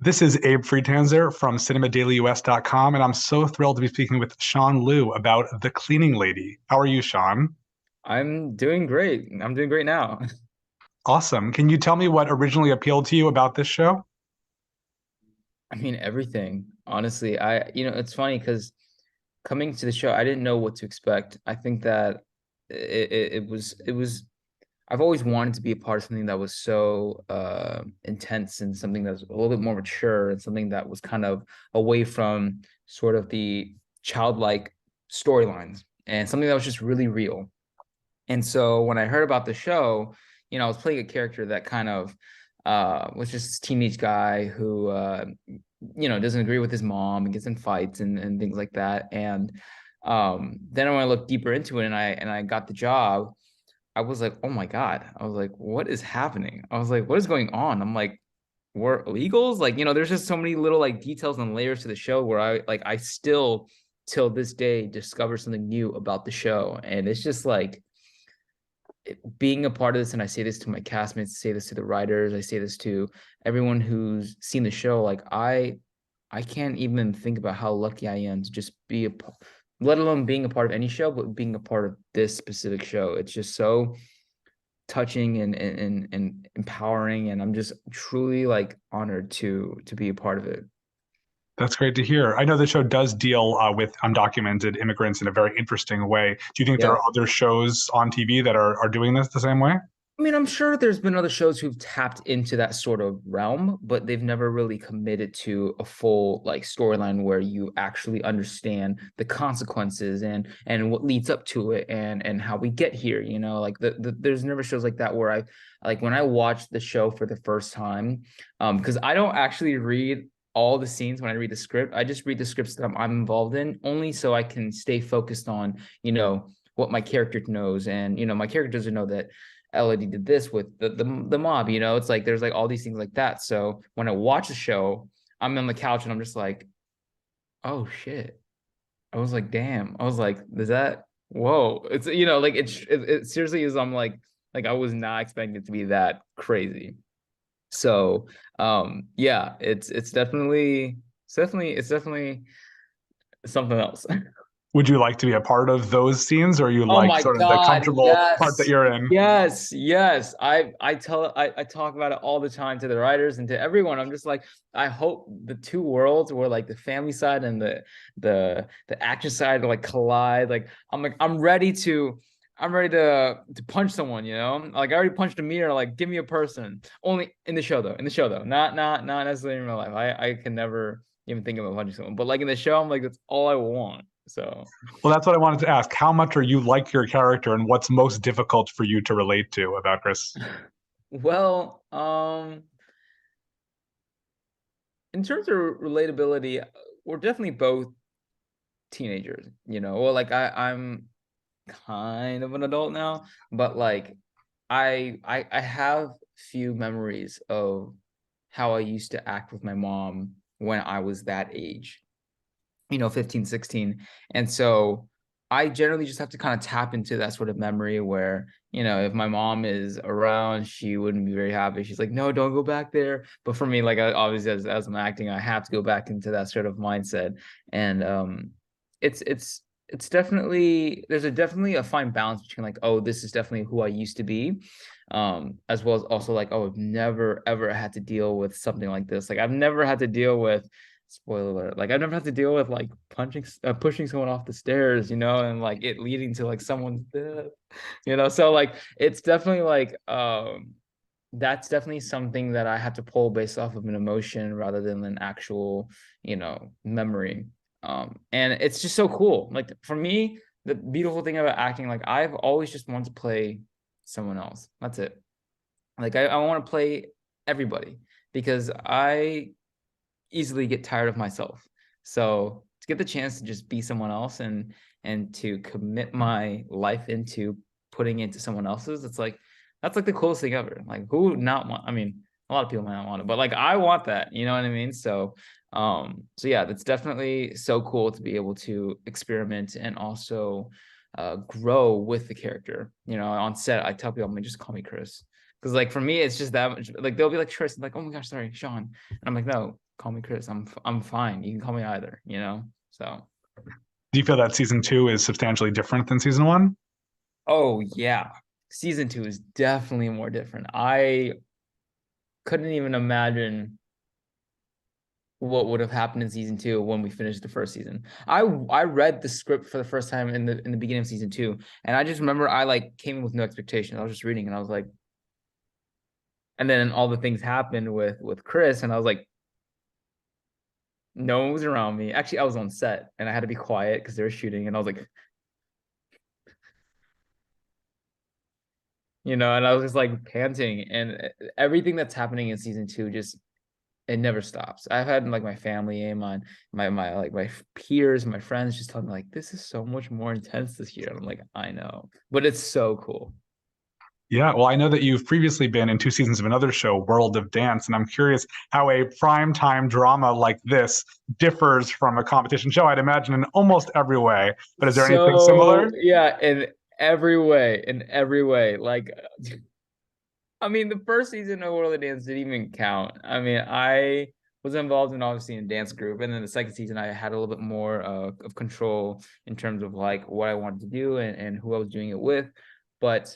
This is Abe Friedtanzer from cinemadailyus.com, and I'm so thrilled to be speaking with Sean Liu about The Cleaning Lady. How are you, Sean? I'm doing great. I'm doing great now. Awesome. Can you tell me what originally appealed to you about this show? I mean, everything. Honestly, it's funny because coming to the show, I didn't know what to expect. I think that it was. I've always wanted to be a part of something that was so intense and something that's a little bit more mature and something that was kind of away from sort of the childlike storylines and something that was just really real. And so when I heard about the show, I was playing a character that kind of was just this teenage guy who doesn't agree with his mom and gets in fights and things like that. And then when I looked deeper into it and I got the job, I was like, oh my God. I was like, what is happening? I was like, what is going on? I'm like, we're illegals? Like, there's just so many little like details and layers to the show where I still till this day discover something new about the show. And it's just like being a part of this, and I say this to my castmates, I say this to the writers, I say this to everyone who's seen the show. Like I can't even think about how lucky I am to just be let alone being a part of any show, but being a part of this specific show. It's just so touching and empowering, and I'm just truly like honored to be a part of it. That's great to hear. I know the show does deal with undocumented immigrants in a very interesting way. Do you think there Yeah. are other shows on TV that are doing this the same way? I mean, I'm sure there's been other shows who've tapped into that sort of realm, but they've never really committed to a full like storyline where you actually understand the consequences and what leads up to it and how we get here. Like there's never shows like that where I like when I watched the show for the first time, because I don't actually read all the scenes when I read the script. I just read the scripts that I'm involved in only so I can stay focused on what my character knows, and my character doesn't know that Elodie did this with the mob. It's like there's like all these things like that. So when I watch the show, I'm on the couch and I'm just like, oh shit. I was like, damn. I was like, is that whoa? It's like it seriously is. I'm like I was not expecting it to be that crazy. So yeah, it's definitely something else. Would you like to be a part of those scenes, or you Oh like my sort of the God, comfortable part that yes. you're in? Yes, yes. I talk about it all the time to the writers and to everyone. I'm just like, I hope the two worlds where like the family side and the action side like collide. Like I'm ready to punch someone, Like I already punched a mirror, like give me a person. Only in the show though. In the show though. Not necessarily in real life. I can never even think about punching someone. But like in the show, I'm like, that's all I want. So Well, that's what I wanted to ask. How much are you like your character, and what's most difficult for you to relate to about Chris? well, in terms of relatability, we're definitely both teenagers, Well, like I'm kind of an adult now, but like I have few memories of how I used to act with my mom when I was that age. 15, 16. And so I generally just have to kind of tap into that sort of memory where, if my mom is around, she wouldn't be very happy. She's like, no, don't go back there. But for me, like obviously as I'm acting, I have to go back into that sort of mindset. And it's definitely definitely a fine balance between like, oh, this is definitely who I used to be. As well as also like, oh, I've never ever had to deal with something like this. Like I've never had to deal with spoiler alert, like I've never had to deal with like pushing someone off the stairs, and like it leading to like someone's death, so like it's definitely like that's definitely something that I had to pull based off of an emotion rather than an actual memory. And it's just so cool. Like for me, the beautiful thing about acting, like I've always just wanted to play someone else. That's it. Like I want to play everybody because I easily get tired of myself. So to get the chance to just be someone else and to commit my life into putting into someone else's, it's like that's like the coolest thing ever. Like who would not want? I mean, a lot of people might not want it, but like I want that. You know what I mean? So yeah, that's definitely so cool to be able to experiment and also grow with the character. On set, I tell people, I'm like, just call me Chris. Because like for me, it's just that much. Like they'll be like Chris, I'm like, oh my gosh, sorry, Sean. And I'm like, no, call me Chris. I'm fine. You can call me either, So, Do you feel that season 2 is substantially different than season 1? oh yeah. Season 2 is definitely more different. I couldn't even imagine what would have happened in season 2 when we finished the first season. I read the script for the first time in the beginning of season 2, and I just remember I like came in with no expectation. I was just reading and I was like, and then all the things happened with Chris, and I was like, no one was around me. Actually, I was on set and I had to be quiet because they were shooting, and I was like, and I was just like panting, and everything that's happening in season 2 just it never stops. I've had like my family and my like my peers, my friends just telling me like, this is so much more intense this year. And I'm like, I know, but it's so cool. Yeah, well, I know that you've previously been in 2 seasons of another show, World of Dance, and I'm curious how a primetime drama like this differs from a competition show. I'd imagine in almost every way, but is there anything So similar? yeah, in every way. Like, I mean, the first season of World of Dance didn't even count. I mean, I was involved in obviously in dance group, and then the second season I had a little bit more of control in terms of like what I wanted to do and who I was doing it with. But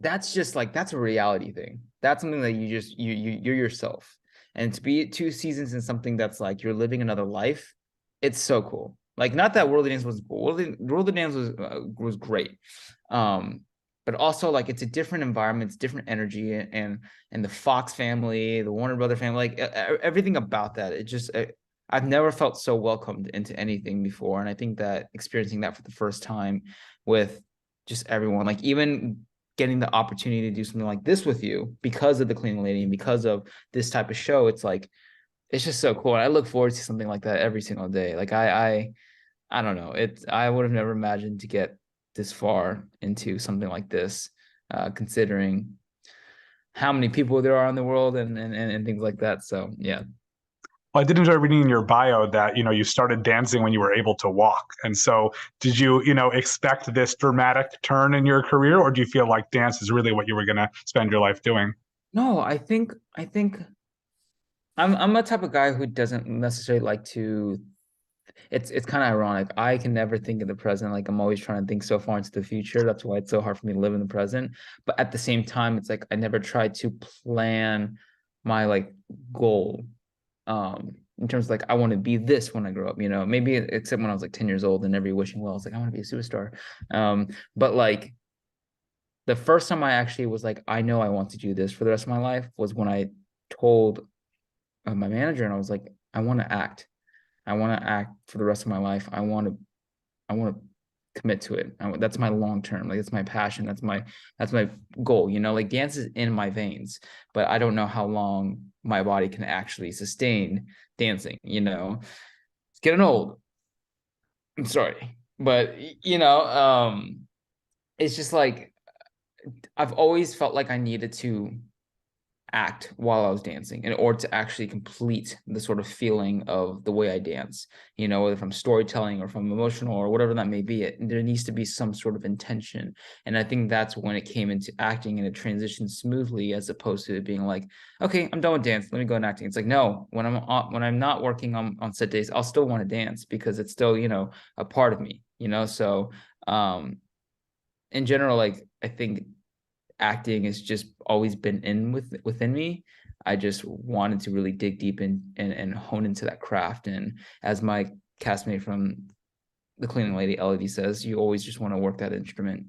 that's just like that's a reality thing. That's something that you just you're yourself. And to be 2 seasons in something that's like you're living another life, it's so cool. Like, not that World of Dance was World of Dance was great. But also like it's a different environment, it's different energy, and the Fox family, the Warner Brother family, like everything about that. I've never felt so welcomed into anything before. And I think that experiencing that for the first time with just everyone, like even getting the opportunity to do something like this with you because of the cleaning lady and because of this type of show, it's like it's just so cool. And I look forward to something like that every single day. Like I don't know. I would have never imagined to get this far into something like this, considering how many people there are in the world and things like that. So yeah. Well, I did enjoy reading in your bio that, you started dancing when you were able to walk. And so did you, expect this dramatic turn in your career, or do you feel like dance is really what you were going to spend your life doing? No, I think I'm a type of guy who doesn't necessarily like to it's kind of ironic. I can never think of the present. Like, I'm always trying to think so far into the future. That's why it's so hard for me to live in the present. But at the same time, it's like I never tried to plan my like goal. In terms of like I want to be this when I grow up, maybe except when I was like 10 years old and every wishing well, I was like, I want to be a superstar. But like the first time I actually was like, I know I want to do this for the rest of my life was when I told my manager, and I was like, I want to act. I want to act for the rest of my life. I want to commit to it. That's my long term. Like, it's my passion. That's my goal. Like dance is in my veins, but I don't know how long my body can actually sustain dancing. It's getting old. I'm sorry, but it's just like I've always felt like I needed to act while I was dancing in order to actually complete the sort of feeling of the way I dance, whether from storytelling or from emotional or whatever that may be. There needs to be some sort of intention. And I think that's when it came into acting and it transitioned smoothly, as opposed to it being like, okay, I'm done with dance, let me go into acting. It's like, no, when I'm not working on set days, I'll still want to dance because it's still, a part of me, so in general, like I think acting has just always been within me. I just wanted to really dig deep and hone into that craft. And as my castmate from the cleaning lady, Elodie, says, you always just want to work that instrument,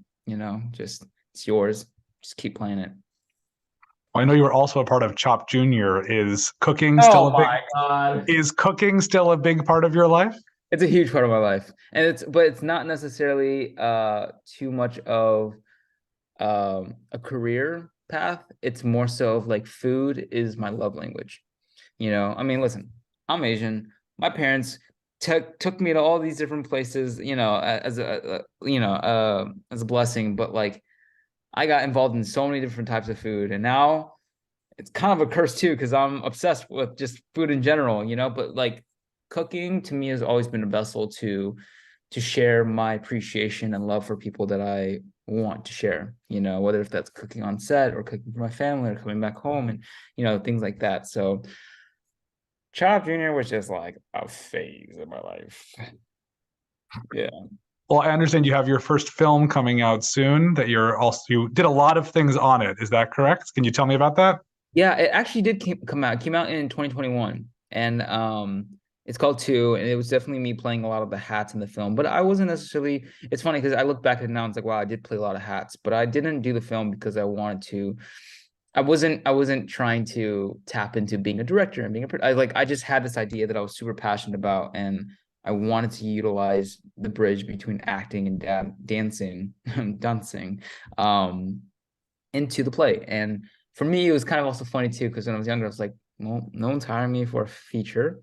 just it's yours. Just keep playing it. I know you were also a part of Chop Junior. Oh my God. Is cooking still a big part of your life? It's a huge part of my life. And it's not necessarily too much of a career path. It's more so of like food is my love language. I mean, listen, I'm Asian. My parents took me to all these different places, as a blessing. But like, I got involved in so many different types of food, and now it's kind of a curse too because I'm obsessed with just food in general. But like, cooking to me has always been a vessel to share my appreciation and love for people that I want to share, whether if that's cooking on set or cooking for my family or coming back home and, things like that. So Chop Jr. was just like a phase in my life. Yeah. Well, I understand you have your first film coming out soon. That you did a lot of things on it. Is that correct? Can you tell me about that? Yeah, it actually did come out. It came out in 2021. And it's called Two, and it was definitely me playing a lot of the hats in the film. But I wasn't necessarily, it's funny because I look back at it now and it's like, wow, I did play a lot of hats, but I didn't do the film because I wanted to. I wasn't trying to tap into being a director and being I just had this idea that I was super passionate about, and I wanted to utilize the bridge between acting and dancing, dancing, um, into the play. And for me, it was kind of also funny too, because when I was younger, I was like, well, no one's hiring me for a feature,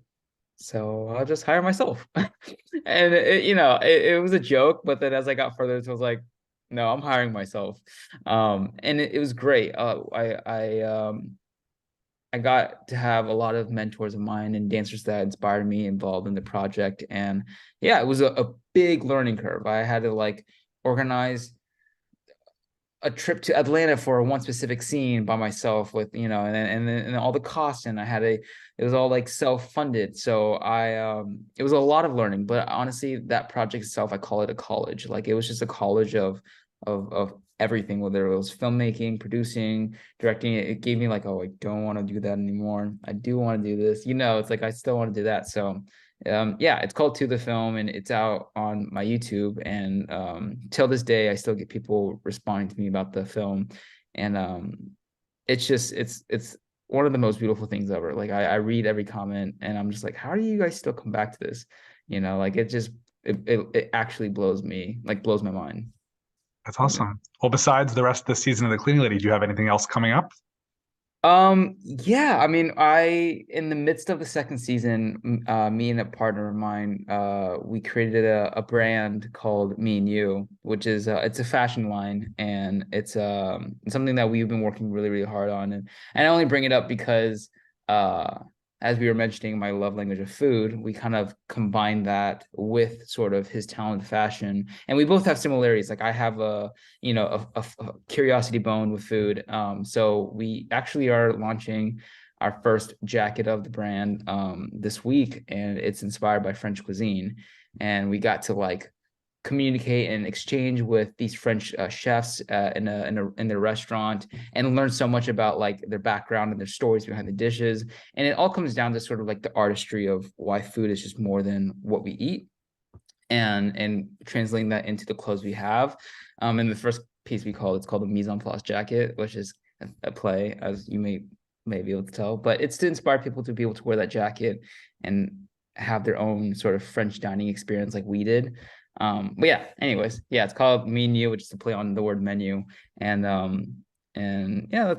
so I'll just hire myself. And it was a joke, but then as I got further, it was like, no, I'm hiring myself. And it was great. I got to have a lot of mentors of mine and dancers that inspired me involved in the project. And yeah, it was a big learning curve. I had to like organize a trip to Atlanta for one specific scene by myself with, and all the costs. And it was all like self-funded. So it was a lot of learning, but honestly, that project itself, I call it a college. Like it was just a college of everything, whether it was filmmaking, producing, directing. It gave me like, oh, I don't want to do that anymore. I do want to do this, it's like, I still want to do that. So yeah, it's called To the Film, and it's out on my YouTube. And till this day, I still get people responding to me about the film. And it's one of the most beautiful things ever. Like I read every comment and I'm just like, how do you guys still come back to this? Like it actually blows my mind. That's Yeah. awesome. Well, besides the rest of the season of The Cleaning Lady, do you have anything else coming up? Yeah, I mean, in the midst of the second season, me and a partner of mine, we created a brand called Me and You, which is it's a fashion line, and it's something that we've been working really, really hard on. And I only bring it up because as we were mentioning my love language of food, we kind of combine that with sort of his talent in fashion. And we both have similarities. Like I have a curiosity bone with food. So we actually are launching our first jacket of the brand this week, and it's inspired by French cuisine. And we got to like communicate and exchange with these French chefs in their restaurant, and learn so much about like their background and their stories behind the dishes. And it all comes down to sort of like the artistry of why food is just more than what we eat, and translating that into the clothes we have. And the first piece it's called the mise en place jacket, which is a play, as you may be able to tell, but it's to inspire people to be able to wear that jacket and have their own sort of French dining experience like we did. But yeah, anyways, yeah, it's called Menu, which is to play on the word menu. And yeah,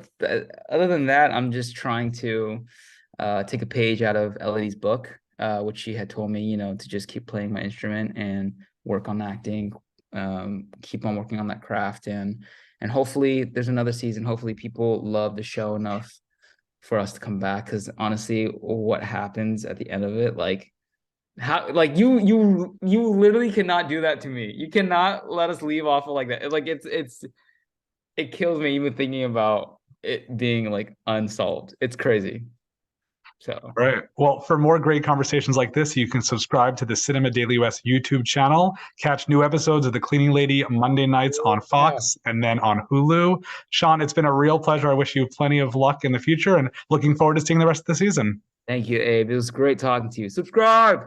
other than that, I'm just trying to take a page out of Elodie's book, which she had told me, to just keep playing my instrument and work on acting, keep on working on that craft. And hopefully there's another season. Hopefully people love the show enough for us to come back. Because honestly, what happens at the end of it, like, how, like, you literally cannot do that to me. You cannot let us leave off of like that. Like it kills me even thinking about it being like unsolved. It's crazy. So Right. Well, for more great conversations like this, you can subscribe to the Cinema Daily US YouTube channel. Catch new episodes of The Cleaning Lady Monday nights on yeah. Fox and then on Hulu. Sean, it's been a real pleasure. I wish you plenty of luck in the future and looking forward to seeing the rest of the season. Thank you, Abe. It was great talking to you. Subscribe.